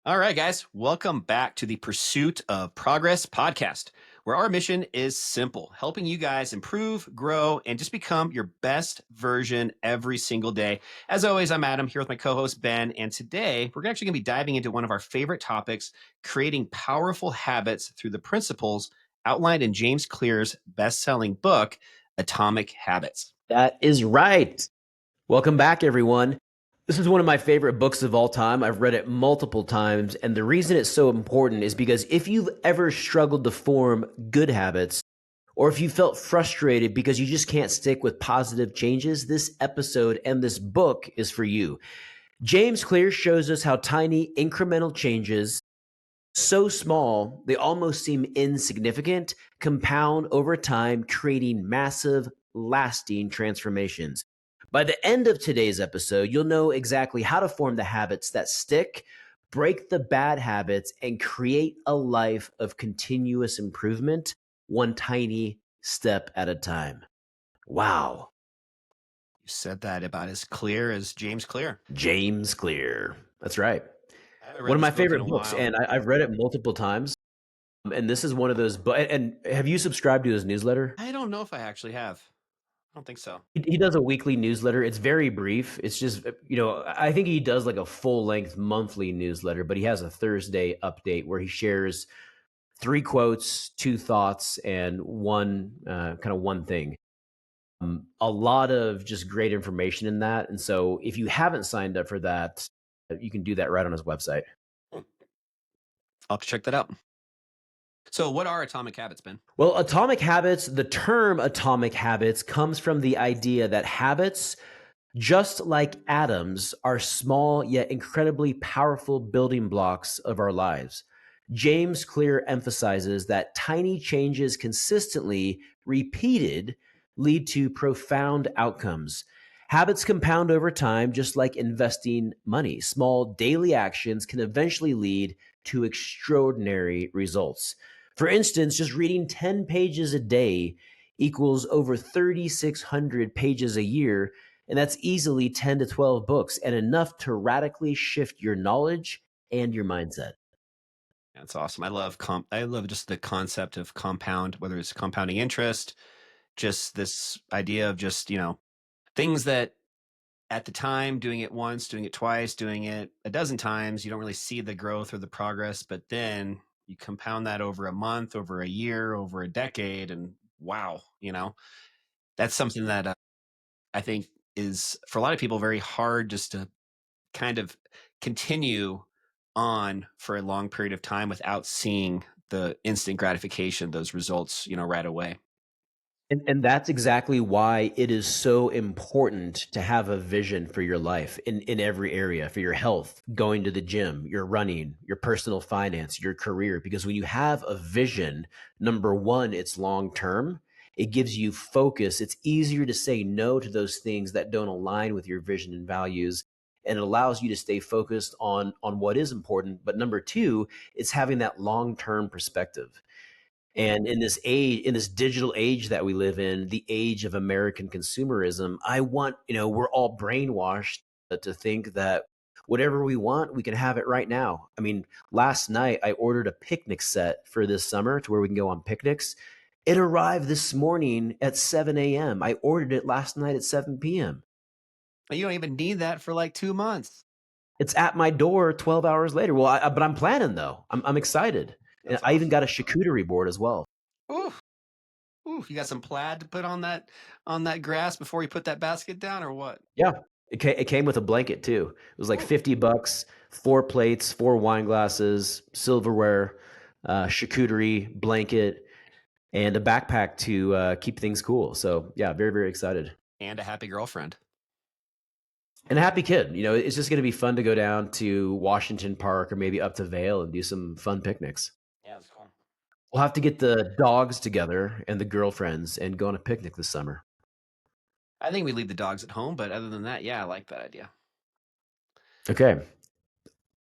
All right, guys, welcome back to the Pursuit of Progress podcast, where our mission is simple, helping you guys improve, grow, and just become your best version every single day. As always, I'm Adam here with my co host, Ben. And today we're actually going to be diving into one of our favorite topics, creating powerful habits through the principles outlined in James Clear's best selling book, Atomic Habits. That is right. Welcome back, everyone. This is one of my favorite books of all time. I've read it multiple times, and the reason it's so important is because if you've ever struggled to form good habits, or if you felt frustrated because you just can't stick with positive changes, this episode and this book is for you. James Clear shows us how tiny incremental changes, so small they almost seem insignificant, compound over time, creating massive, lasting transformations. By the end of today's episode, you'll know exactly how to form the habits that stick, break the bad habits, and create a life of continuous improvement, one tiny step at a time. Wow. You said that about as clear as James Clear. James Clear. That's right. I haven't read One of this my book in favorite a books, while. and I've read it multiple times. And this is one of those. And have you subscribed to his newsletter? I don't know if I actually have. I don't think so. He does a weekly newsletter. It's very brief. It's just, I think he does like a full length monthly newsletter, but he has a Thursday update where he shares 3 quotes, 2 thoughts, and one thing. A lot of just great information in that. And so if you haven't signed up for that, you can do that right on his website. I'll have to check that out. So what are atomic habits, Ben? Well, atomic habits, the term atomic habits comes from the idea that habits, just like atoms, are small yet incredibly powerful building blocks of our lives. James Clear emphasizes that tiny changes consistently repeated lead to profound outcomes. Habits compound over time, just like investing money. Small daily actions can eventually lead to extraordinary results. For instance, just reading 10 pages a day equals over 3,600 pages a year, and that's easily 10 to 12 books and enough to radically shift your knowledge and your mindset. That's awesome. I love just the concept of compound, whether it's compounding interest, just this idea of just, things that at the time, doing it once, doing it twice, doing it a dozen times, you don't really see the growth or the progress, but then you compound that over a month, over a year, over a decade, and wow, that's something that I think is for a lot of people very hard just to kind of continue on for a long period of time without seeing the instant gratification, those results, right away. And that's exactly why it is so important to have a vision for your life in every area, for your health, going to the gym, your running, your personal finance, your career. Because when you have a vision, number one, it's long term. It gives you focus. It's easier to say no to those things that don't align with your vision and values. And it allows you to stay focused on what is important. But number two, it's having that long term perspective. And in this age, in this digital age that we live in, the age of American consumerism, we're all brainwashed to think that whatever we want, we can have it right now. I mean, last night I ordered a picnic set for this summer to where we can go on picnics. It arrived this morning at 7 a.m. I ordered it last night at 7 p.m. You don't even need that for like 2 months. It's at my door 12 hours later. Well, but I'm planning though. I'm excited. And That's I even awesome. got a charcuterie board as well. Ooh, ooh, you got some plaid to put on that grass before you put that basket down, or what? Yeah. It came with a blanket too. It was like Ooh. $50, 4 plates, 4 wine glasses, silverware, charcuterie, blanket, and a backpack to keep things cool. So yeah, very, very excited. And a happy girlfriend. And a happy kid. It's just going to be fun to go down to Washington Park or maybe up to Vail and do some fun picnics. Yeah, that's cool. We'll have to get the dogs together and the girlfriends and go on a picnic this summer. I think we leave the dogs at home, but other than that, yeah, I like that idea. Okay.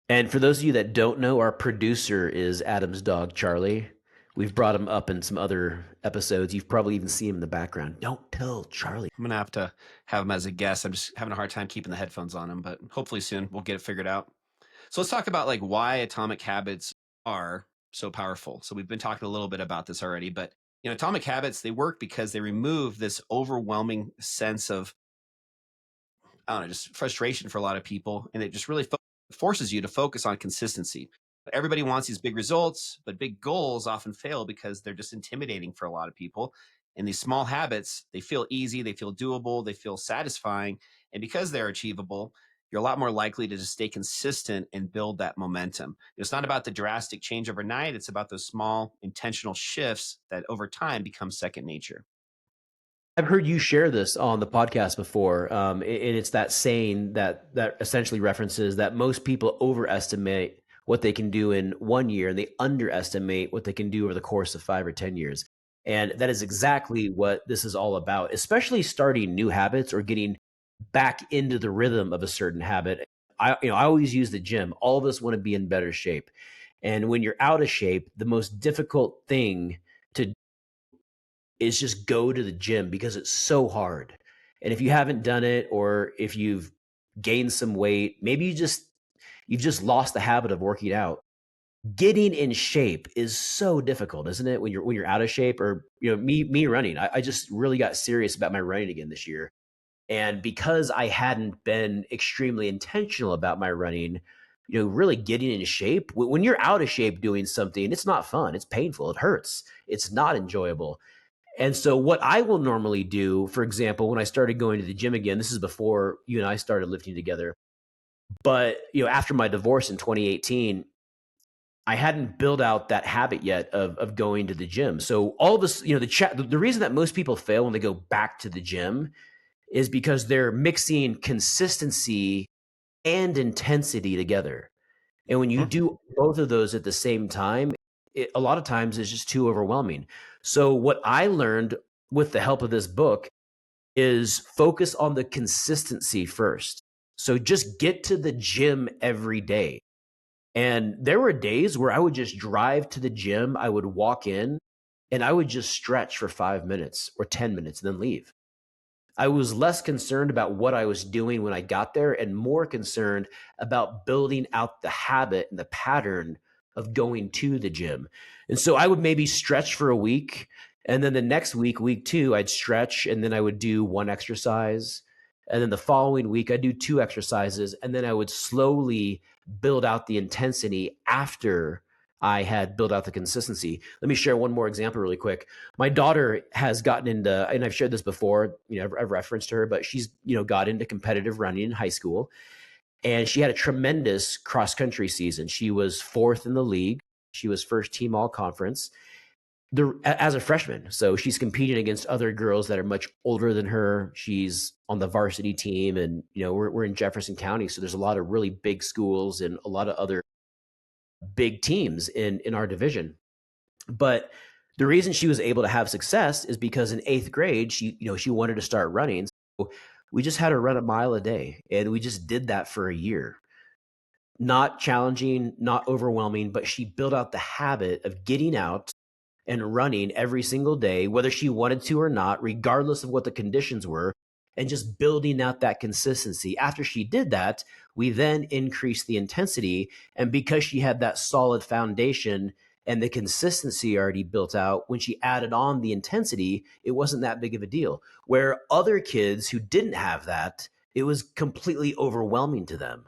And for those of you that don't know, our producer is Adam's dog, Charlie. We've brought him up in some other episodes. You've probably even seen him in the background. Don't tell Charlie. I'm gonna have to have him as a guest. I'm just having a hard time keeping the headphones on him, but hopefully soon we'll get it figured out. So let's talk about like why atomic habits are so powerful. So we've been talking a little bit about this already, but atomic habits, they work because they remove this overwhelming sense of, I don't know, just frustration for a lot of people. And it just really forces you to focus on consistency. Everybody wants these big results, but big goals often fail because they're just intimidating for a lot of people. And these small habits, they feel easy, they feel doable, they feel satisfying. And because they're achievable, you're a lot more likely to just stay consistent and build that momentum. It's not about the drastic change overnight, it's about those small intentional shifts that over time become second nature. I've heard you share this on the podcast before, and it's that saying that essentially references that most people overestimate what they can do in 1 year, and they underestimate what they can do over the course of 5 or 10 years. And that is exactly what this is all about, especially starting new habits or getting back into the rhythm of a certain habit. I always use the gym. All of us want to be in better shape, and when you're out of shape, the most difficult thing to is just go to the gym because it's so hard. And if you haven't done it, or if you've gained some weight, maybe you've just lost the habit of working out. Getting in shape is so difficult, isn't it? When you're out of shape, or me running. I just really got serious about my running again this year. And because I hadn't been extremely intentional about my running, really getting in shape, when you're out of shape doing something, it's not fun. It's painful. It hurts. It's not enjoyable. And so what I will normally do, for example, when I started going to the gym again, this is before you and I started lifting together, but after my divorce in 2018, I hadn't built out that habit yet of going to the gym. So all of this, the reason that most people fail when they go back to the gym is because they're mixing consistency and intensity together. And when you Mhm. do both of those at the same time, a lot of times it's just too overwhelming. So what I learned with the help of this book is focus on the consistency first. So just get to the gym every day. And there were days where I would just drive to the gym, I would walk in, and I would just stretch for 5 minutes or 10 minutes and then leave. I was less concerned about what I was doing when I got there and more concerned about building out the habit and the pattern of going to the gym. And so I would maybe stretch for a week. And then the next week, week two, I'd stretch and then I would do one exercise. And then the following week, I'd do two exercises. And then I would slowly build out the intensity after I had built out the consistency. Let me share one more example really quick. My daughter has gotten into, and I've shared this before, I've referenced her, but she's, got into competitive running in high school. And she had a tremendous cross country season. She was fourth in the league. She was first team all conference as a freshman. So she's competing against other girls that are much older than her. She's on the varsity team, and we're in Jefferson County, so there's a lot of really big schools and a lot of other big teams in our division. But the reason she was able to have success is because in 8th grade, she wanted to start running. So we just had her run a mile a day, and we just did that for a year. Not challenging, not overwhelming, but she built out the habit of getting out and running every single day, whether she wanted to or not, regardless of what the conditions were, and just building out that consistency. After she did that, we then increased the intensity. And because she had that solid foundation and the consistency already built out, when she added on the intensity, it wasn't that big of a deal. Where other kids who didn't have that, it was completely overwhelming to them.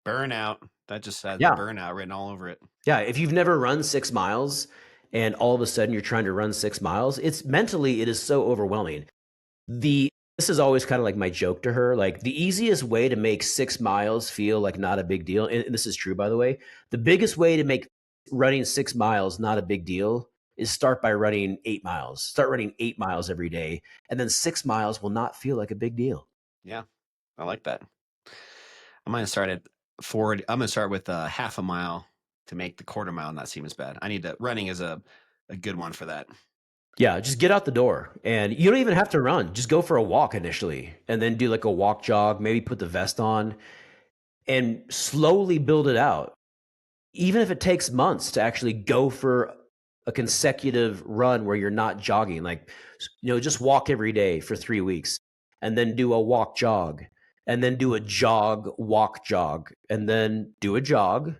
Burnout. That just has Yeah. burnout written all over it. Yeah, if you've never run 6 miles and all of a sudden you're trying to run 6 miles, it's mentally it is so overwhelming. The This is always kind of like my joke to her, like the easiest way to make 6 miles feel like not a big deal, and this is true by the way, the biggest way to make running 6 miles not a big deal is start by running 8 miles. Start running 8 miles every day, and then 6 miles will not feel like a big deal. Yeah, I like that. I'm gonna start at forward. I'm gonna start with half a mile to make the quarter mile not seem as bad. I need to running is a good one for that. Yeah, just get out the door and you don't even have to run. Just go for a walk initially and then do like a walk jog, maybe put the vest on and slowly build it out. Even if it takes months to actually go for a consecutive run where you're not jogging, like, just walk every day for 3 weeks and then do a walk jog and then do a jog, walk, jog, and then do a jog,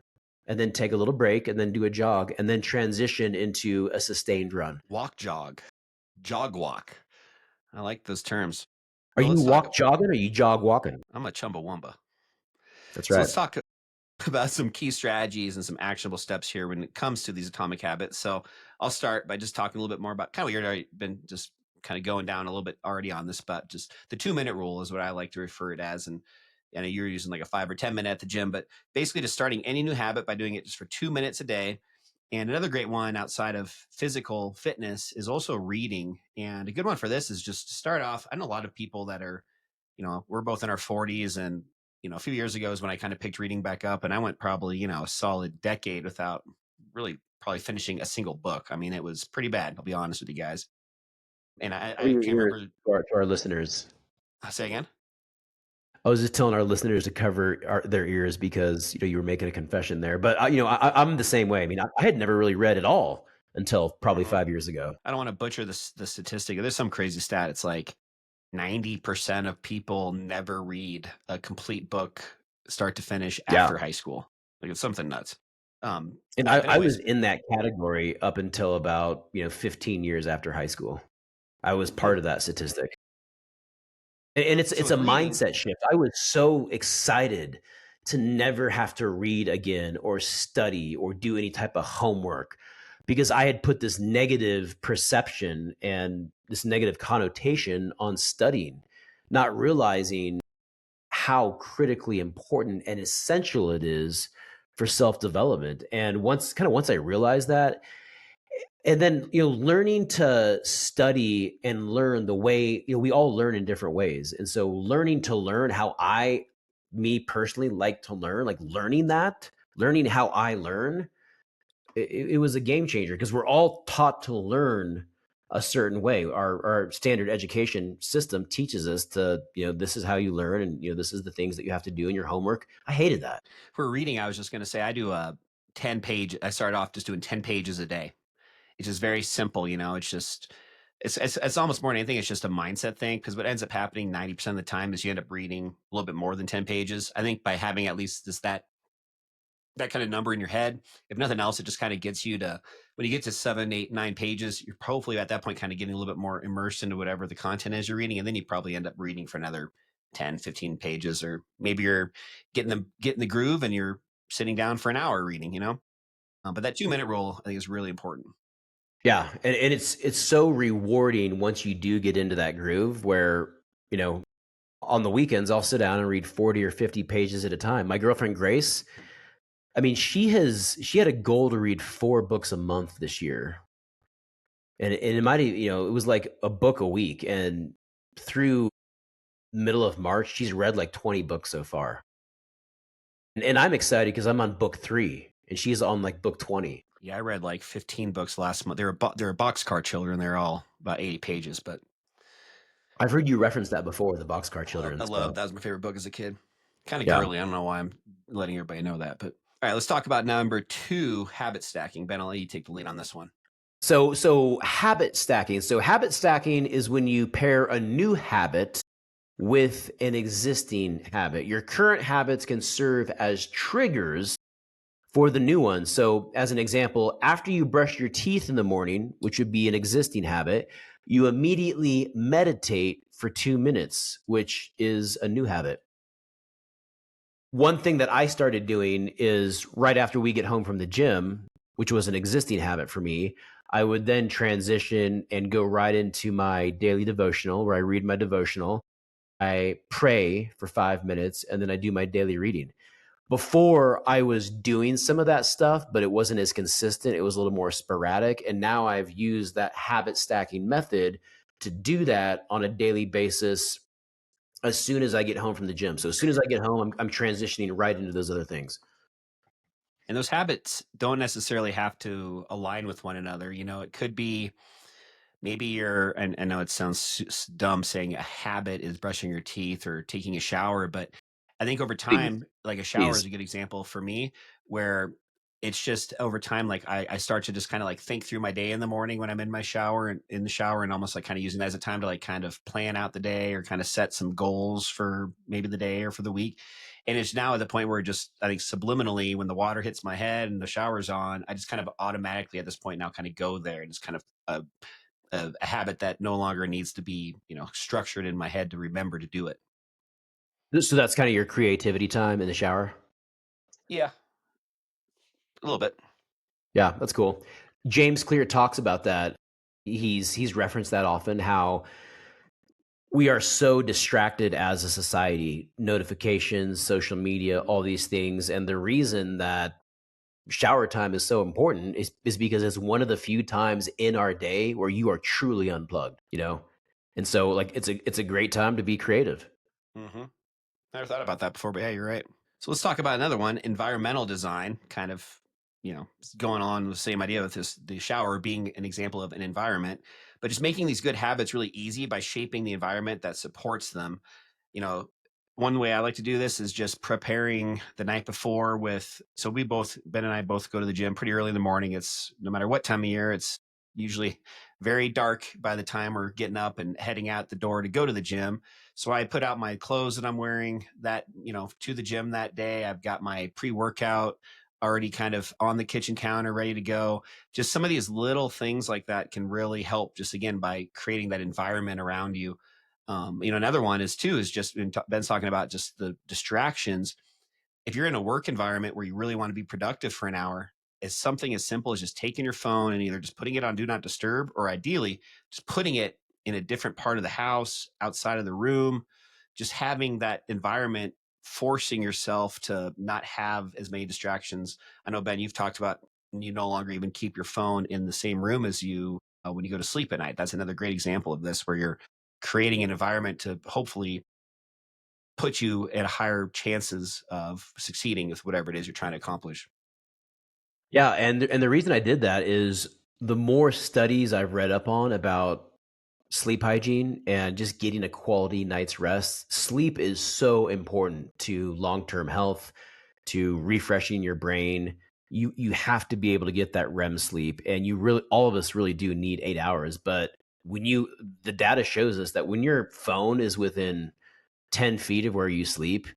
and then take a little break, and then do a jog, and then transition into a sustained run. Walk, jog, walk. I like those terms. Are Well, you let's talk. walk jogging or are you jog walking? I'm a chumbawamba. That's So right. let's talk about some key strategies and some actionable steps here when it comes to these atomic habits. So I'll start by just talking a little bit more about kind of, we've already been just kind of going down a little bit already on this, but just the 2 minute rule is what I like to refer it as. And I know you're using like a 5 or 10 minute at the gym, but basically just starting any new habit by doing it just for 2 minutes a day. And another great one outside of physical fitness is also reading. And a good one for this is just to start off. I know a lot of people that are, we're both in our 40s, and a few years ago is when I kind of picked reading back up, and I went probably, a solid decade without really probably finishing a single book. I mean, it was pretty bad. I'll be honest with you guys. And Cover I your can't ears remember. to our listeners. Say again. I was just telling our listeners to cover their ears because you were making a confession there. But I'm the same way. I mean, I had never really read at all until probably Uh, 5 years ago. I don't want to butcher the statistic. There's some crazy stat. It's like 90% of people never read a complete book start to finish Yeah, after high school. Like, it's something nuts. and Yeah, but I was anyways. in that category up until about 15 years after high school. I was Mhm. part of that statistic. And So it's with a reading, mindset shift. I was so excited to never have to read again or study or do any type of homework because I had put this negative perception and this negative connotation on studying, not realizing how critically important and essential it is for self-development. And once I realized that, and then learning to study and learn the way we all learn in different ways, and so learning to learn how me personally like to learn, like learning how I learn, it was a game changer because we're all taught to learn a certain way. Our standard education system teaches us to, this is how you learn, and this is the things that you have to do in your homework. I hated that. for reading, I was just going to say I do a 10 page. I started off just doing 10 pages a day. It's just very simple. It's just it's almost more than anything. It's just a mindset thing, because what ends up happening 90% of the time is you end up reading a little bit more than 10 pages. I think by having at least that kind of number in your head, if nothing else, it just kind of gets you to, when you get to 7, 8, 9 pages, you're hopefully at that point kind of getting a little bit more immersed into whatever the content is you're reading. And then you probably end up reading for another 10, 15 pages, or maybe you're getting the groove and you're sitting down for an hour reading. But that 2 minute rule, I think, is really important. Yeah, and it's so rewarding once you do get into that groove where, you know, on the weekends I'll sit down and read 40 or 50 pages at a time. My girlfriend Grace, I mean, she had a goal to read 4 books a month this year. And it might have, it was like a book a week, and through middle of March she's read like 20 books so far. And I'm excited because I'm on book 3 and she's on like book 20. Yeah, I read like 15 books last month. They're boxcar children. They're all about 80 pages, but I've heard you reference that before, the Boxcar Children I love, stuff. that was my favorite book as a kid. Kind of Yeah. girly. I don't know why I'm letting everybody know that, but all right, let's talk about number 2, habit stacking. Ben, I'll let you take the lead on this one. So habit stacking. So habit stacking is when you pair a new habit with an existing habit. Your current habits can serve as triggers for the new ones. So as an example, after you brush your teeth in the morning, which would be an existing habit, you immediately meditate for 2 minutes, which is a new habit. One thing that I started doing is right after we get home from the gym, which was an existing habit for me, I would then transition and go right into my daily devotional where I read my devotional. I pray for 5 minutes and then I do my daily reading. Before I was doing some of that stuff, but it wasn't as consistent. It was a little more sporadic. And now I've used that habit stacking method to do that on a daily basis as soon as I get home from the gym. So as soon as I get home, I'm transitioning right into those other things. And those habits don't necessarily have to align with one another. It could be, maybe and I know it sounds dumb saying a habit is brushing your teeth or taking a shower, but I think over Please, time, like a shower please. is a good example for me, where it's just over time, like I start to just kind of like think through my day in the morning when I'm in my shower and in the shower, and almost like kind of using that as a time to like kind of plan out the day or kind of set some goals for maybe the day or for the week. And it's now at the point where just I think subliminally, when the water hits my head and the shower's on, I just kind of automatically at this point now kind of go there, and it's kind of a habit that no longer needs to be, structured in my head to remember to do it. So that's kind of your creativity time in the shower? Yeah, a little bit. Yeah, that's cool. James Clear talks about that. He's referenced that often, how we are so distracted as a society, notifications, social media, all these things. And the reason that shower time is so important is because it's one of the few times in our day where you are truly unplugged, you know? And so like it's a great time to be creative. Hmm. Never thought about that before, but yeah, you're right. So let's talk about another one, environmental design, kind of, going on with the same idea with this, the shower being an example of an environment, but just making these good habits really easy by shaping the environment that supports them. You know, one way I like to do this is just preparing the night before with, so we both, Ben and I both go to the gym pretty early in the morning. It's no matter what time of year, it's usually very dark by the time we're getting up and heading out the door to go to the gym. So I put out my clothes that I'm wearing that, to the gym that day. I've got my pre-workout already kind of on the kitchen counter ready to go. Just some of these little things like that can really help just again by creating that environment around you. Another one is too is just Ben's talking about just the distractions. If you're in a work environment where you really want to be productive for an hour, it's something as simple as just taking your phone and either just putting it on do not disturb, or ideally just putting it in a different part of the house, outside of the room, just having that environment, forcing yourself to not have as many distractions. I know, Ben, you've talked about you no longer even keep your phone in the same room as you when you go to sleep at night. That's another great example of this, where you're creating an environment to hopefully put you at higher chances of succeeding with whatever it is you're trying to accomplish. Yeah, and the reason I did that is the more studies I've read up on about sleep hygiene and just getting a quality night's rest, sleep is so important to long-term health, to refreshing your brain. You have to be able to get that REM sleep, and you really all of us really do need 8 hours, but when you the data shows us that when your phone is within 10 feet of where you sleep,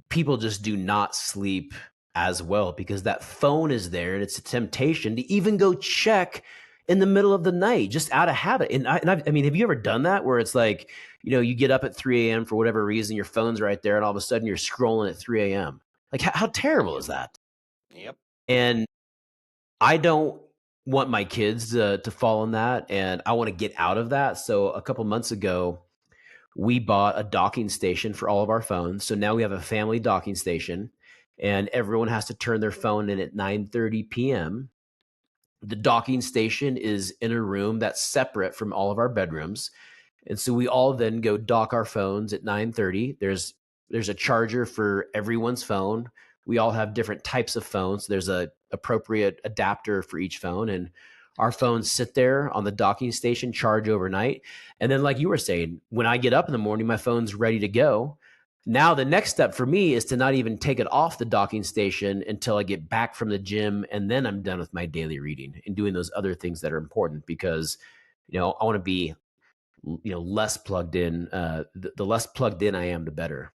people just do not sleep as well because that phone is there and it's a temptation to even go check in the middle of the night just out of habit. I mean, have you ever done that where it's like, you get up at 3 a.m. for whatever reason, your phone's right there, and all of a sudden you're scrolling at 3 a.m. Like, how terrible Yep. is that? Yep. And I don't want my kids to fall in that, and I want to get out of that. So a couple months ago, we bought a docking station for all of our phones. So now we have a family docking station, and everyone has to turn their phone in at 9:30 p.m. The docking station is in a room that's separate from all of our bedrooms. And so we all then go dock our phones at 9:30. There's a charger for everyone's phone. We all have different types of phones. So there's a appropriate adapter for each phone, and our phones sit there on the docking station, charge overnight. And then like you were saying, when I get up in the morning, my phone's ready to go. Now the next step for me is to not even take it off the docking station until I get back from the gym, and then I'm done with my daily reading and doing those other things that are important because I want to be less plugged in. The less plugged in I am, the better.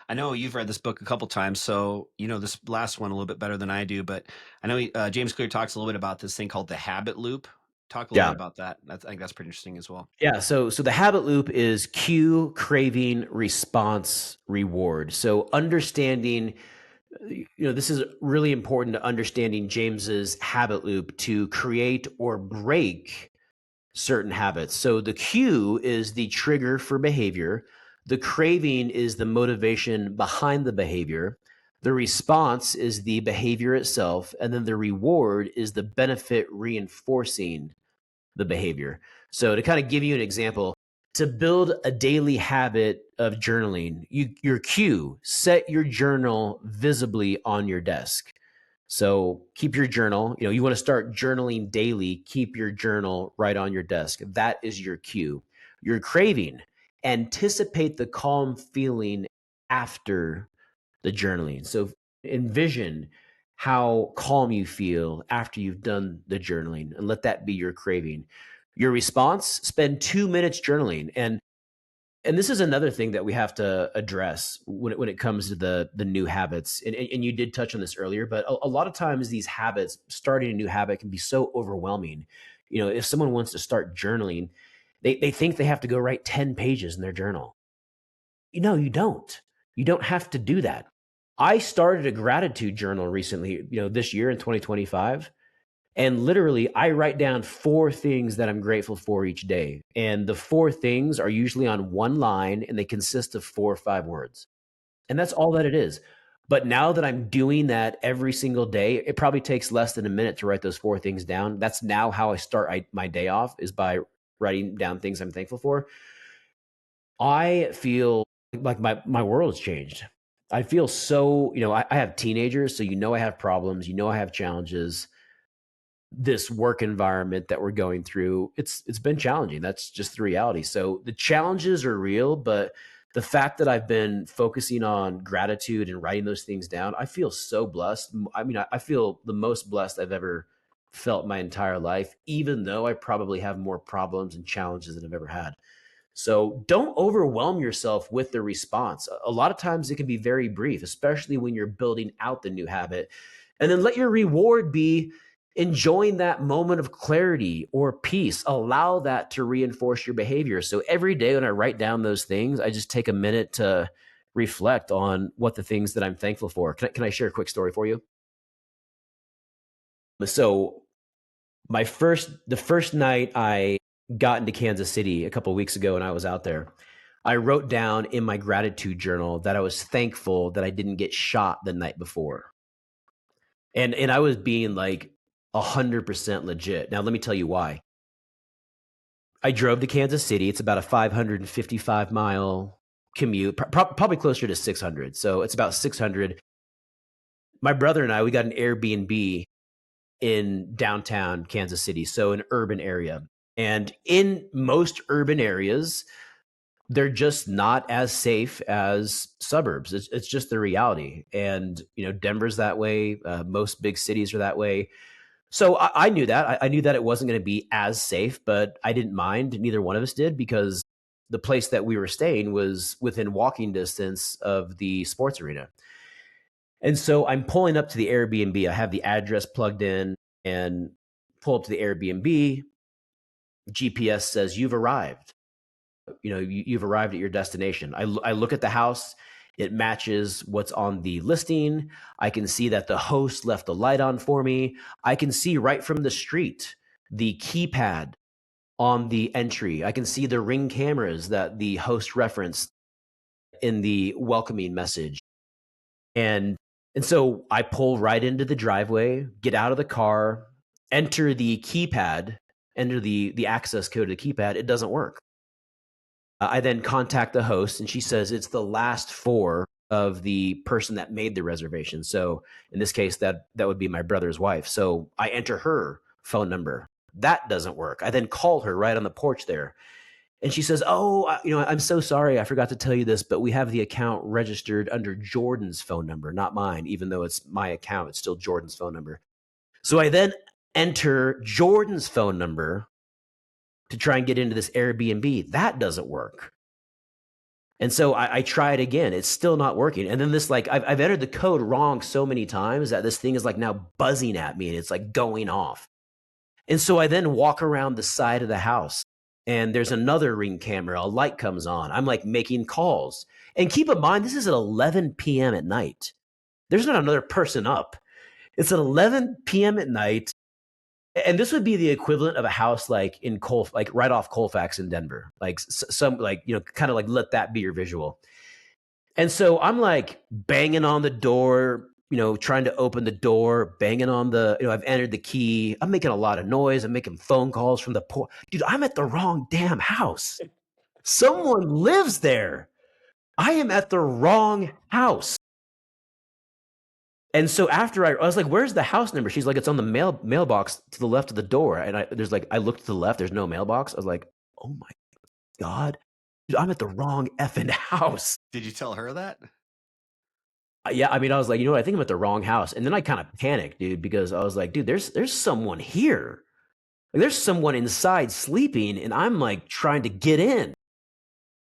I know you've read this book a couple times, so you know this last one a little bit better than I do. But I know James Clear talks a little bit about this thing called the habit loop. Talk a little bit Yeah. about that. I think that's pretty interesting as well. Yeah, so the habit loop is cue, craving, response, reward. So understanding, this is really important to understanding James's habit loop to create or break certain habits. So the cue is the trigger for behavior. The craving is the motivation behind the behavior. The response is the behavior itself. And then the reward is the benefit reinforcing the behavior. So to kind of give you an example, to build a daily habit of journaling, your cue, set your journal visibly on your desk. So keep your journal. You want to start journaling daily, keep your journal right on your desk. That is your cue. Your craving, anticipate the calm feeling after the journaling. So Envision how calm you feel after you've done the journaling and let that be your craving. Your response, spend 2 minutes journaling. And this is another thing that we have to address when it comes to the new habits. And you did touch on this earlier, but a lot of times these habits, starting a new habit can be so overwhelming. If someone wants to start journaling, they think they have to go write 10 pages in their journal. No, you don't. You don't have to do that. I started a gratitude journal recently, this year in 2025. And literally, I write down 4 things that I'm grateful for each day. And the 4 things are usually on one line and they consist of 4 or 5 words. And that's all that it is. But now that I'm doing that every single day, it probably takes less than a minute to write those 4 things down. That's now how I start my day off, is by writing down things I'm thankful for. I feel like my world has changed. I feel so, I have teenagers, so I have problems, I have challenges. This work environment that we're going through, it's been challenging. That's just the reality. So the challenges are real, but the fact that I've been focusing on gratitude and writing those things down, I feel so blessed. I mean, I feel the most blessed I've ever felt my entire life, even though I probably have more problems and challenges than I've ever had. So don't overwhelm yourself with the response. A lot of times it can be very brief, especially when you're building out the new habit. And then let your reward be enjoying that moment of clarity or peace. Allow that to reinforce your behavior. So every day when I write down those things, I just take a minute to reflect on what the things that I'm thankful for. Can I share a quick story for you? So the first night I got into Kansas City a couple of weeks ago and I was out there, I wrote down in my gratitude journal that I was thankful that I didn't get shot the night before. And I was being like 100% legit. Now let me tell you why. I drove to Kansas City. It's about a 555-mile commute, probably closer to 600. So it's about 600. My brother and I, we got an Airbnb in downtown Kansas City, so an urban area. And in most urban areas, they're just not as safe as suburbs. It's just the reality. And, Denver's that way. Most big cities are that way. So I knew that. I knew that it wasn't going to be as safe, but I didn't mind. Neither one of us did, because the place that we were staying was within walking distance of the sports arena. And so I'm pulling up to the Airbnb. I have the address plugged in and pull up to the Airbnb. GPS says you've arrived. You've arrived at your destination. I look at the house. It matches what's on the listing. I can see that the host left the light on for me. I can see right from the street the keypad on the entry. I can see the Ring cameras that the host referenced in the welcoming message. And so I pull right into the driveway, get out of the car, enter the keypad, enter the access code of the keypad. It doesn't work. I then contact the host, and she says it's the last four of the person that made the reservation. So in this case, that would be my brother's wife. So I enter her phone number. That doesn't work. I then call her right on the porch there, and she says, "Oh, I'm so sorry. I forgot to tell you this, but we have the account registered under Jordan's phone number, not mine. Even though it's my account, it's still Jordan's phone number." So I then enter Jordan's phone number to try and get into this Airbnb. That doesn't work. And so I try it again. It's still not working. And then this, like, I've entered the code wrong so many times that this thing is like now buzzing at me and it's like going off. And so I then walk around the side of the house and there's another Ring camera. A light comes on. I'm like making calls. And keep in mind, this is at 11 p.m. at night. There's not another person up. It's at 11 p.m. at night. And this would be the equivalent of a house like in like right off Colfax in Denver, like some, like, kind of like, let that be your visual. And so I'm like banging on the door, trying to open the door, banging on I've entered the key. I'm making a lot of noise. I'm making phone calls from the porch. Dude, I'm at the wrong damn house. Someone lives there. I am at the wrong house. And so after I was like, "Where's the house number?" She's like, "It's on the mailbox to the left of the door." And I looked to the left. There's no mailbox. I was like, "Oh my God, dude, I'm at the wrong effing house." Did you tell her that? Yeah, I mean, I was like, you know what? I think I'm at the wrong house. And then I kind of panicked, dude, because I was like, dude, there's someone here. Like, there's someone inside sleeping, and I'm like trying to get in.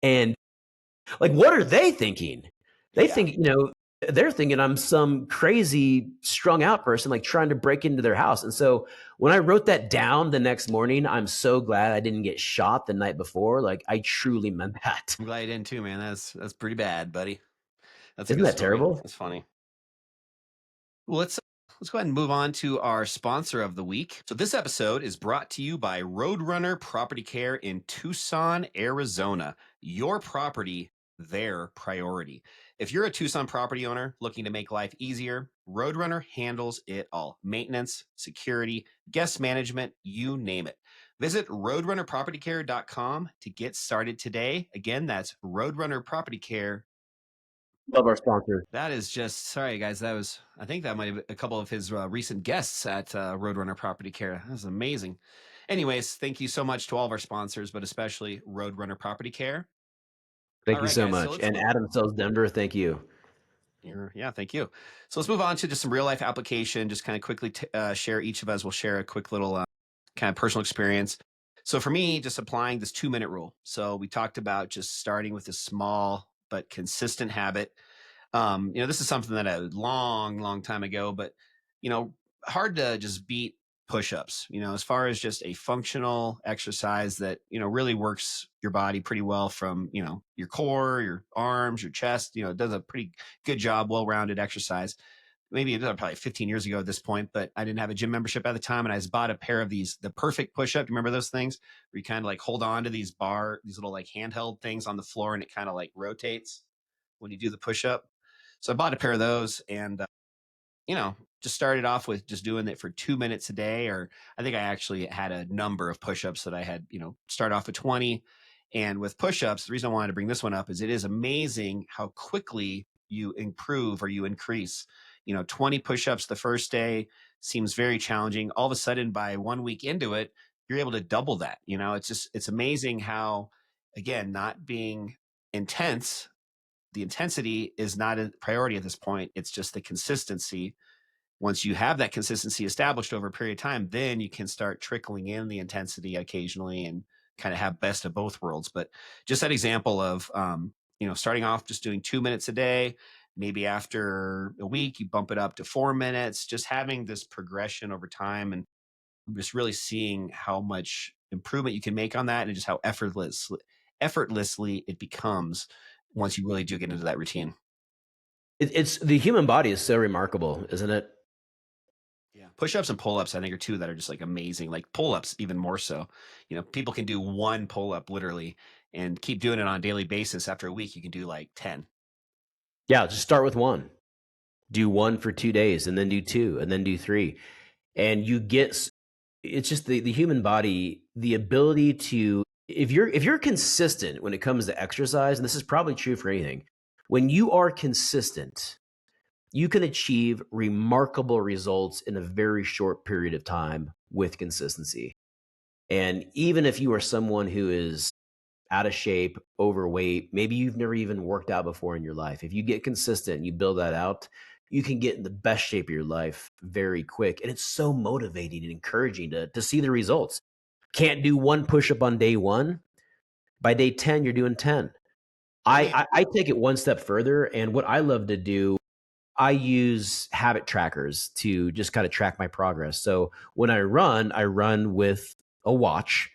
And like, what are they thinking? They Yeah. think, they're thinking I'm some crazy strung out person, like trying to break into their house. And so when I wrote that down the next morning, I'm so glad I didn't get shot the night before. Like, I truly meant that. I'm glad you didn't too, man. That's pretty bad, buddy. That's a Isn't good that story. terrible? That's funny. Well, let's go ahead and move on to our sponsor of the week. So this episode is brought to you by Roadrunner Property Care in Tucson, Arizona. Your property, their priority. If you're a Tucson property owner looking to make life easier, Roadrunner handles it all. Maintenance, security, guest management, you name it. Visit roadrunnerpropertycare.com to get started today. Again, that's Roadrunner Property Care. Love our sponsor. That is just sorry, guys. That was I think that might have been a couple of his recent guests at Roadrunner Property Care. That was amazing. Anyways, thank you so much to all of our sponsors, but especially Roadrunner Property Care. All Thank you right, so guys. So much. let's And move. Adam sells Denver. Thank you. Yeah, thank you. So let's move on to just some real life application. Just kind of quickly share. Each of us will share a quick little kind of personal experience. So for me, just applying this 2 minute rule. So we talked about just starting with a small but consistent habit. This is something that a long time ago, but you know, hard to just beat push-ups, as far as just a functional exercise that, really works your body pretty well from, your core, your arms, your chest, it does a pretty good job, well-rounded exercise. Maybe it was probably 15 years ago at this point, but I didn't have a gym membership at the time. And I just bought a pair of the perfect push-up. Do you remember those things where you kind of like hold on to these little like handheld things on the floor and it kind of like rotates when you do the push-up? So I bought a pair of those and, just started off with just doing it for 2 minutes a day. Or I think I actually had a number of push-ups that I had, start off with 20. And with push-ups, the reason I wanted to bring this one up is it is amazing how quickly you improve or you increase. 20 push-ups the first day seems very challenging. All of a sudden, by 1 week into it, you're able to double that. It's amazing how, again, not being intense, the intensity is not a priority at this point. It's just the consistency. Once you have that consistency established over a period of time, then you can start trickling in the intensity occasionally and kind of have best of both worlds. But just that example of, starting off just doing 2 minutes a day, maybe after a week, you bump it up to 4 minutes, just having this progression over time and just really seeing how much improvement you can make on that and just how effortlessly it becomes once you really do get into that routine. It's the human body is so remarkable, isn't it? Yeah. Push-ups and pull-ups, I think, are two that are just like amazing. Like pull-ups, even more so. People can do one pull-up literally and keep doing it on a daily basis. After a week, you can do like 10. Yeah, just start with one. Do one for 2 days, and then do two, and then do three. And you get it's just the human body, the ability to if you're consistent when it comes to exercise, and this is probably true for anything, when you are consistent, you can achieve remarkable results in a very short period of time with consistency. And even if you are someone who is out of shape, overweight, maybe you've never even worked out before in your life, if you get consistent and you build that out, you can get in the best shape of your life very quick. And it's so motivating and encouraging to see the results. Can't do one push up on day one. By day 10, you're doing 10. Let I, me I, I take it one step further. And what I love to do, I use habit trackers to just kind of track my progress. So when I run with a watch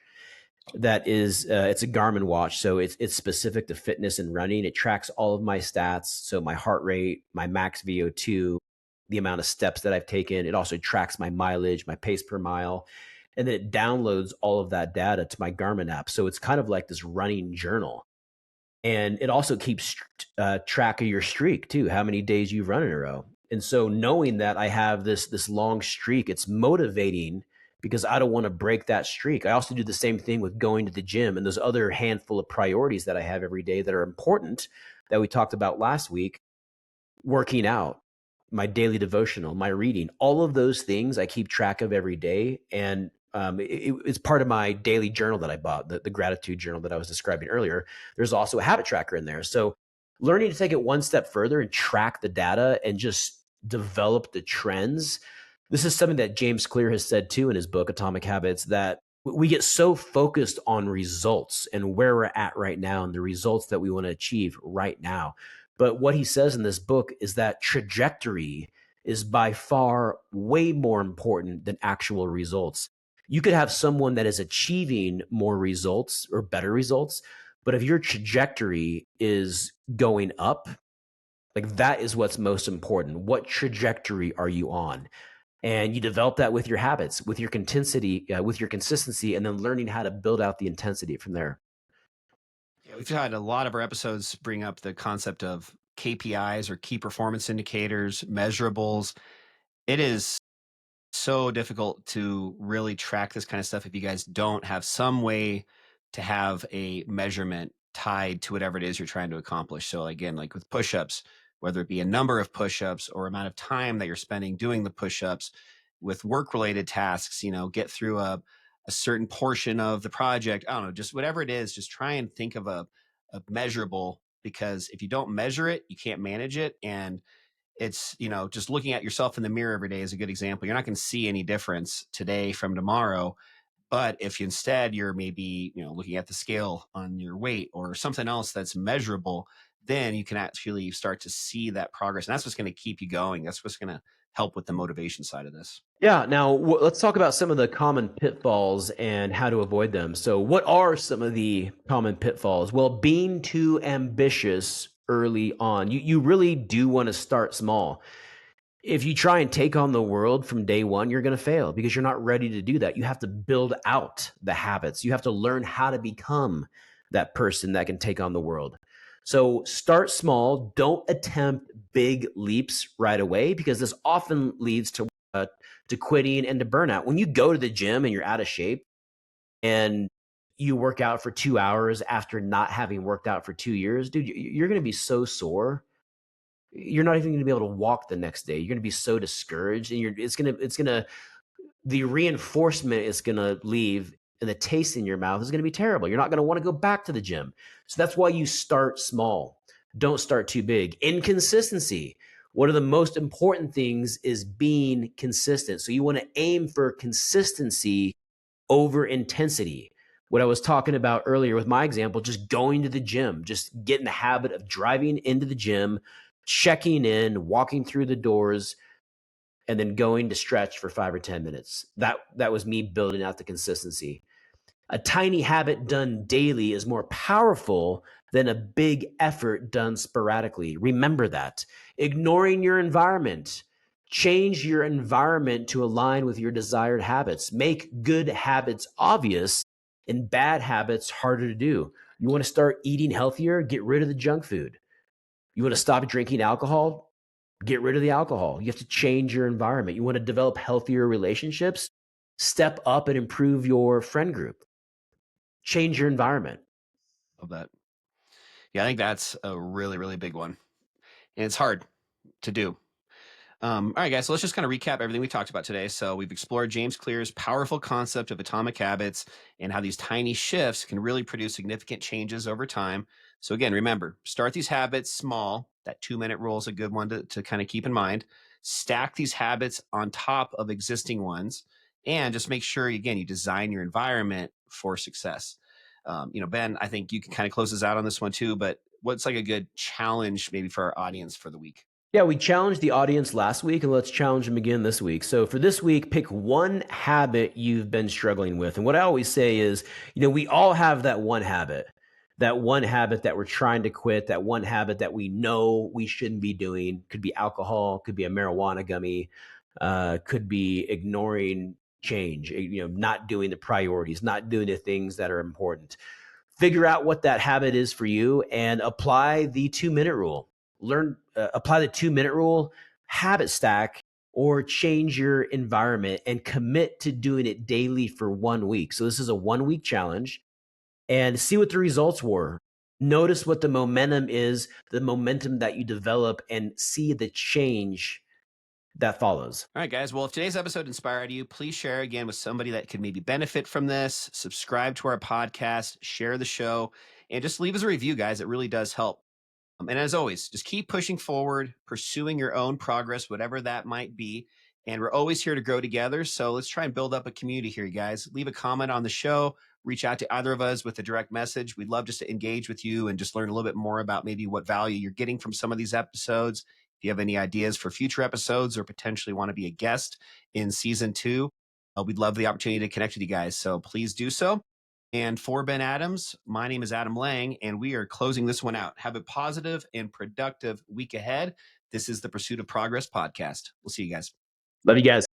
that is it's a Garmin watch, so it's specific to fitness and running. It tracks all of my stats, so my heart rate, my max VO2, the amount of steps that I've taken. It also tracks my mileage, my pace per mile, and then it downloads all of that data to my Garmin app. So it's kind of like this running journal, and it also keeps track of your streak too, how many days you've run in a row. And so knowing that I have this long streak, it's motivating because I don't want to break that streak. I also do the same thing with going to the gym and those other handful of priorities that I have every day that are important that we talked about last week. Working out, my daily devotional, my reading, all of those things I keep track of every day. And it's part of my daily journal that I bought, the gratitude journal that I was describing earlier. There's also a habit tracker in there. So Learning to take it one step further and track the data and just develop the trends. This is something that James Clear has said too in his book, Atomic Habits, that we get so focused on results and where we're at right now and the results that we want to achieve right now. But what he says in this book is that trajectory is by far way more important than actual results. You could have someone that is achieving more results or better results, but if your trajectory is going up, like that is what's most important. What trajectory are you on? And you develop that with your habits, with your consistency, and then learning how to build out the intensity from there. Yeah, we've had a lot of our episodes bring up the concept of KPIs or key performance indicators, measurables. It is so difficult to really track this kind of stuff if you guys don't have some way to have a measurement tied to whatever it is you're trying to accomplish. So again, like with push-ups, whether it be a number of push-ups or amount of time that you're spending doing the push-ups, with work-related tasks, get through a certain portion of the project. I don't know, just whatever it is, just try and think of a measurable, because if you don't measure it, you can't manage it. And it's, just looking at yourself in the mirror every day is a good example. You're not going to see any difference today from tomorrow. But if you, instead you're maybe, looking at the scale on your weight or something else that's measurable, then you can actually start to see that progress. And that's what's going to keep you going. That's what's going to help with the motivation side of this. Yeah. Now, let's talk about some of the common pitfalls and how to avoid them. So, what are some of the common pitfalls? Well, being too ambitious early on. You really do want to start small. If you try and take on the world from day one, you're going to fail because you're not ready to do that. You have to build out the habits. You have to learn how to become that person that can take on the world. So start small. Don't attempt big leaps right away because this often leads to quitting and to burnout. When you go to the gym and you're out of shape and you work out for 2 hours after not having worked out for 2 years, dude, you're going to be so sore. You're not even going to be able to walk the next day. You're going to be so discouraged, and the reinforcement is going to leave, and the taste in your mouth is going to be terrible. You're not going to want to go back to the gym. So that's why you start small. Don't start too big. Inconsistency. One of the most important things is being consistent. So you want to aim for consistency over intensity. What I was talking about earlier with my example, just going to the gym, just get in the habit of driving into the gym, checking in, walking through the doors, and then going to stretch for 5 or 10 minutes. That was me building out the consistency. A tiny habit done daily is more powerful than a big effort done sporadically. Remember that. Ignoring your environment. Change your environment to align with your desired habits. Make good habits obvious and bad habits harder to do. You want to start eating healthier? Get rid of the junk food. You want to stop drinking alcohol? Get rid of the alcohol. You have to change your environment. You want to develop healthier relationships? Step up and improve your friend group. Change your environment. Of that. Yeah, I think that's a really, really big one. And it's hard to do. All right, guys, so let's just kind of recap everything we talked about today. So we've explored James Clear's powerful concept of atomic habits and how these tiny shifts can really produce significant changes over time. So again, remember, start these habits small. That 2-minute rule is a good one to kind of keep in mind. Stack these habits on top of existing ones, and just make sure, again, you design your environment for success. Ben, I think you can kind of close us out on this one too, but what's like a good challenge maybe for our audience for the week? Yeah, we challenged the audience last week and let's challenge them again this week. So for this week, pick one habit you've been struggling with. And what I always say is, we all have that one habit that we're trying to quit, that one habit that we know we shouldn't be doing. Could be alcohol, could be a marijuana gummy, could be ignoring change, not doing the priorities, not doing the things that are important. Figure out what that habit is for you and apply the 2-minute rule. Apply the 2-minute rule, habit stack, or change your environment and commit to doing it daily for 1 week. So this is a 1 week challenge and see what the results were. Notice what the momentum is, the momentum that you develop, and see the change that follows. All right, guys. Well, if today's episode inspired you, please share again with somebody that could maybe benefit from this. Subscribe to our podcast, share the show, and just leave us a review, guys. It really does help. And as always, just keep pushing forward, pursuing your own progress, whatever that might be. And we're always here to grow together. So let's try and build up a community here, you guys. Leave a comment on the show, reach out to either of us with a direct message. We'd love just to engage with you and just learn a little bit more about maybe what value you're getting from some of these episodes. If you have any ideas for future episodes or potentially want to be a guest in season two, we'd love the opportunity to connect with you guys. So please do so. And for Ben Adams, my name is Adam Lang, and we are closing this one out. Have a positive and productive week ahead. This is the Pursuit of Progress podcast. We'll see you guys. Love you guys.